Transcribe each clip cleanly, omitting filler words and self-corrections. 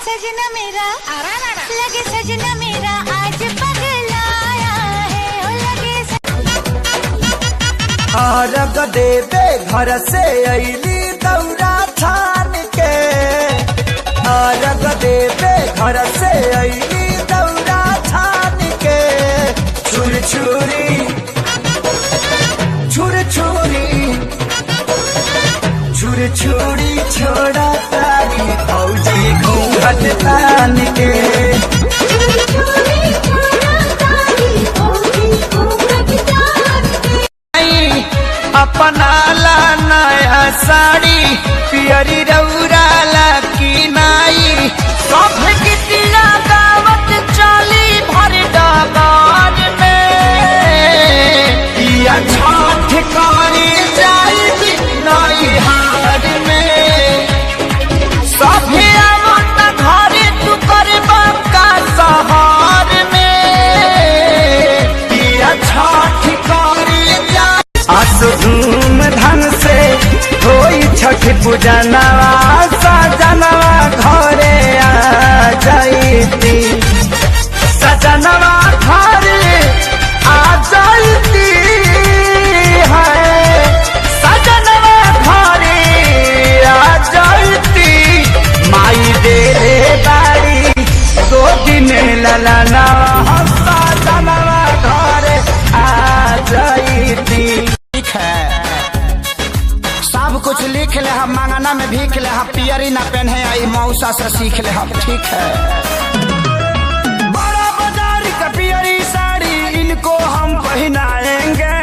सजना मेरा लगे सजना मेरा आज पगलाया है ओ लगे अर्घ देवे घर से अली दौरा थान के अर्घ देवे घर से अली दौरा थान के छुर छुरी छुर छुरी छुर छुरी छोड़ा तारी फौजी घूंघट तान के अपना ला नया साड़ी पियरी रौरा ला की नाई सब कितिया दावत चली भर डगान में या छठ करी जाई नई हार में सभे आवत घर तू करबा का सहार में या छठ करी जाई आसु धूम धन से होई छठ पूजा नवा सजनवा घरे आ जाईती सजनवा घरे आ जाईती है सजनवा घरे आ जाईती माई दे बाड़ी 2 दिन ललना सजनवा घरे आ जाईती। सब कुछ लिख ले हम मांगना में भीख ले हम पियरी ना पहने आई मौसा से सीख ले हम ठीक है। बड़ा बाजार का पियरी साड़ी इनको हम पहनाएंगे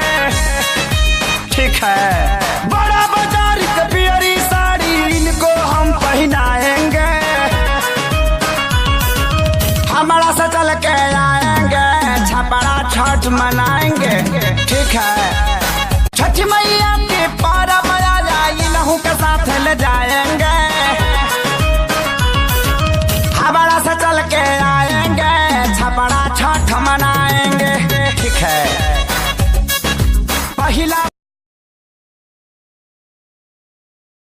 ठीक है। बड़ा बाजार का पियरी साड़ी इनको हम पहनाएंगे हमारा से चल के आएंगे छपरा छठ मनाएंगे ठीक है। छठ मैया के पारा मया जाई लहू के साथ ले जाएंगे हमारा से चल के आएंगे छपरा छठ मनाएंगे ठीक है। पहला